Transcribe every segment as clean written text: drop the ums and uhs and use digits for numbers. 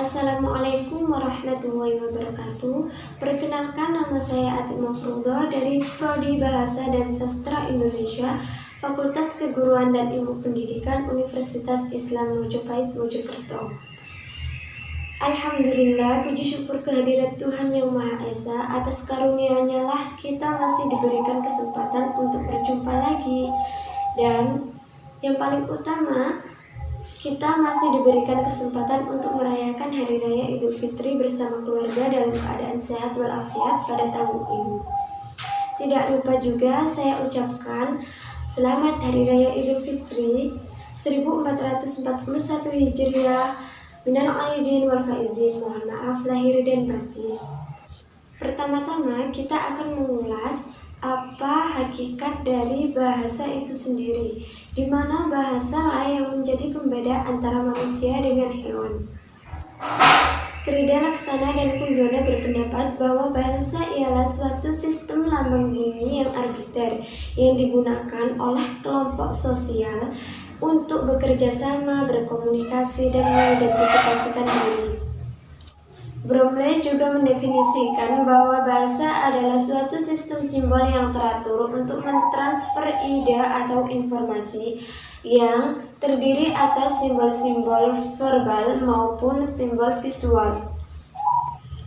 Assalamualaikum warahmatullahi wabarakatuh. Perkenalkan, nama saya Atik Mafrudo dari Prodi Bahasa dan Sastra Indonesia, Fakultas Keguruan dan Ilmu Pendidikan Universitas Islam Mojopahit, Mojokerto. Alhamdulillah, puji syukur kehadirat Tuhan Yang Maha Esa. Atas karunia-Nya lah kita masih diberikan kesempatan untuk berjumpa lagi. Dan yang paling utama, kita masih diberikan kesempatan untuk merayakan Hari Raya Idul Fitri bersama keluarga dalam keadaan sehat walafiat pada tahun ini. Tidak lupa juga saya ucapkan selamat Hari Raya Idul Fitri 1441 Hijriah. Minal aidin wal faizin, mohon maaf lahir dan batin. Pertama-tama kita akan mengulas apa hakikat dari bahasa itu sendiri, di mana bahasa lah yang menjadi pembeda antara manusia dengan hewan. Krida Laksana dan Kunjono berpendapat bahwa bahasa ialah suatu sistem lambang bunyi yang arbiter yang digunakan oleh kelompok sosial untuk bekerja sama, berkomunikasi, dan mengidentifikasikan diri. Bromley juga mendefinisikan bahwa bahasa adalah suatu sistem simbol yang teratur untuk mentransfer ide atau informasi yang terdiri atas simbol-simbol verbal maupun simbol visual.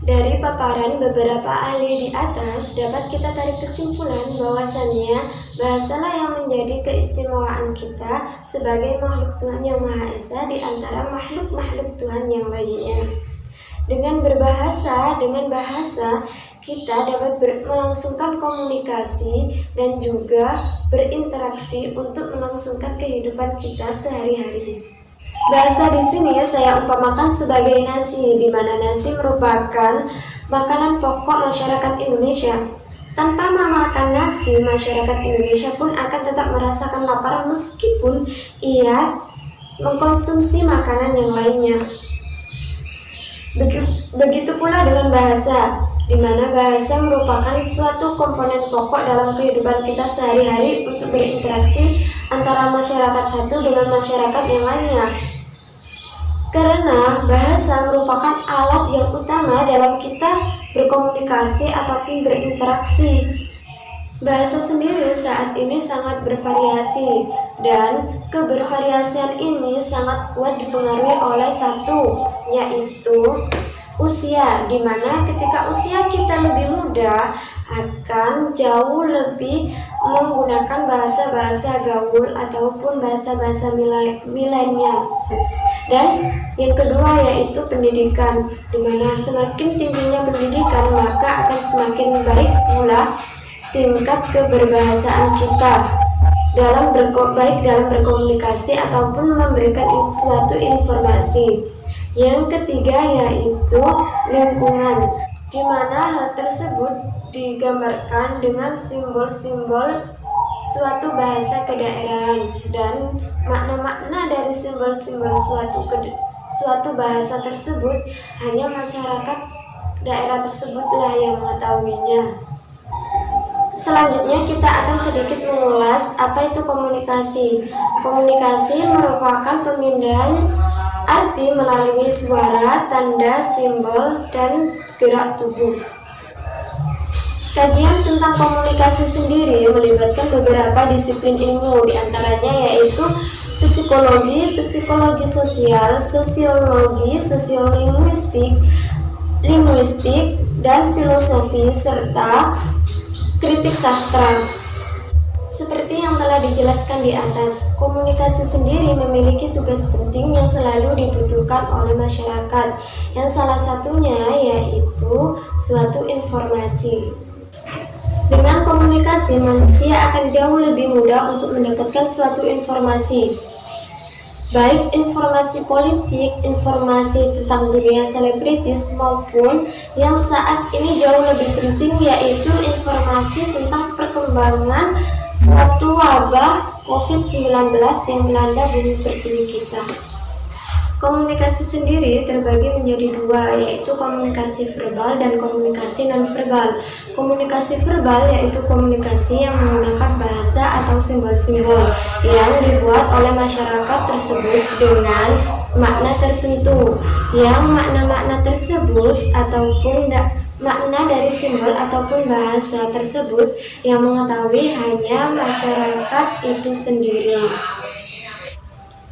Dari paparan beberapa ahli di atas, dapat kita tarik kesimpulan bahwasannya bahasalah yang menjadi keistimewaan kita sebagai makhluk Tuhan Yang Maha Esa di antara makhluk-makhluk Tuhan yang lainnya. Dengan bahasa, kita dapat melangsungkan komunikasi dan juga berinteraksi untuk melangsungkan kehidupan kita sehari-hari. Bahasa di sini saya umpamakan sebagai nasi, di mana nasi merupakan makanan pokok masyarakat Indonesia. Tanpa memakan nasi, masyarakat Indonesia pun akan tetap merasakan lapar meskipun ia mengkonsumsi makanan yang lainnya. Begitu pula dengan bahasa, di mana bahasa merupakan suatu komponen pokok dalam kehidupan kita sehari-hari untuk berinteraksi antara masyarakat satu dengan masyarakat yang lainnya. Karena bahasa merupakan alat yang utama dalam kita berkomunikasi ataupun berinteraksi. Bahasa sendiri saat ini sangat bervariasi, dan kebervariasian ini sangat kuat dipengaruhi oleh satu, yaitu usia, di mana ketika usia kita lebih muda akan jauh lebih menggunakan bahasa-bahasa gaul ataupun bahasa-bahasa milenial. Dan yang kedua yaitu pendidikan, di mana semakin tingginya pendidikan maka akan semakin baik pula tingkat keberbahasaan kita baik dalam berkomunikasi ataupun memberikan suatu informasi. Yang ketiga yaitu lingkungan, di mana hal tersebut digambarkan dengan simbol-simbol suatu bahasa kedaerahan, dan makna-makna dari simbol-simbol suatu bahasa tersebut hanya masyarakat daerah tersebutlah yang mengetahuinya. Selanjutnya kita akan sedikit mengulas apa itu komunikasi. Komunikasi merupakan pemindahan arti melalui suara, tanda, simbol, dan gerak tubuh. Kajian tentang komunikasi sendiri melibatkan beberapa disiplin ilmu, diantaranya yaitu psikologi, psikologi sosial, sosiologi, sosiolinguistik, linguistik, dan filosofi, serta kritik sastra. Seperti yang telah dijelaskan di atas, komunikasi sendiri memiliki tugas penting yang selalu dibutuhkan oleh masyarakat, yang salah satunya yaitu suatu informasi. Dengan komunikasi, manusia akan jauh lebih mudah untuk mendapatkan suatu informasi. baik informasi politik, informasi tentang dunia selebritis maupun yang saat ini jauh lebih penting, yaitu informasi tentang perkembangan suatu wabah COVID-19 yang melanda bumi pertiwi kita. Komunikasi sendiri terbagi menjadi dua, yaitu komunikasi verbal dan komunikasi non-verbal. Komunikasi verbal yaitu komunikasi yang menggunakan bahasa atau simbol-simbol yang dibuat oleh masyarakat tersebut dengan makna tertentu, yang makna-makna tersebut ataupun makna dari simbol ataupun bahasa tersebut yang mengetahui hanya masyarakat itu sendiri.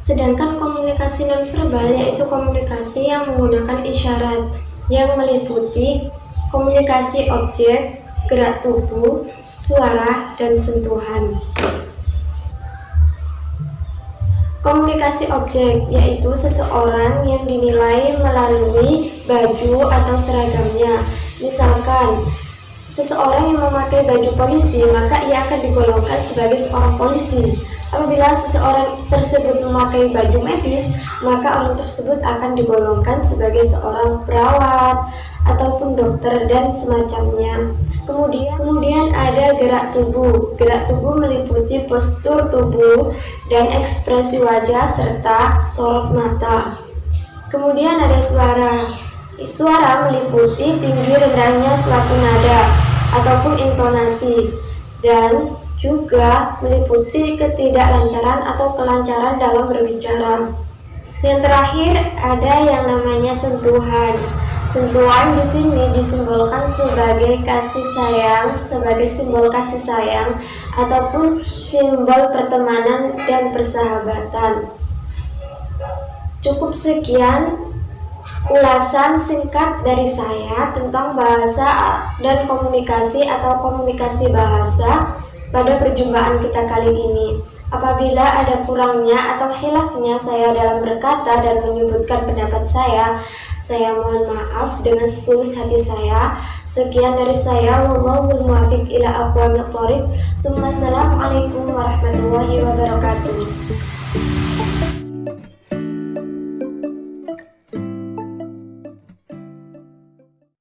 Sedangkan komunikasi nonverbal yaitu komunikasi yang menggunakan isyarat, yang meliputi komunikasi objek, gerak tubuh, suara, dan sentuhan. Komunikasi objek yaitu seseorang yang dinilai melalui baju atau seragamnya. Misalkan seseorang yang memakai baju polisi, maka ia akan digolongkan sebagai seorang polisi. Apabila seseorang tersebut memakai baju medis, maka orang tersebut akan digolongkan sebagai seorang perawat ataupun dokter dan semacamnya. Kemudian ada gerak tubuh. Gerak tubuh meliputi postur tubuh dan ekspresi wajah serta sorot mata. Kemudian ada suara. Suara meliputi tinggi rendahnya suatu nada ataupun intonasi, dan juga meliputi ketidaklancaran atau kelancaran dalam berbicara. Yang terakhir ada yang namanya sentuhan. Sentuhan di sini disimbolkan sebagai kasih sayang, sebagai simbol kasih sayang ataupun simbol pertemanan dan persahabatan. Cukup sekian ulasan singkat dari saya tentang bahasa dan komunikasi atau komunikasi bahasa pada perjumpaan kita kali ini. Apabila ada kurangnya atau khilafnya saya dalam berkata dan menyebutkan pendapat saya mohon maaf dengan setulus hati saya. Sekian dari saya, wallahul muwaffiq ila aqwamit thoriq. Assalamualaikum warahmatullahi wabarakatuh.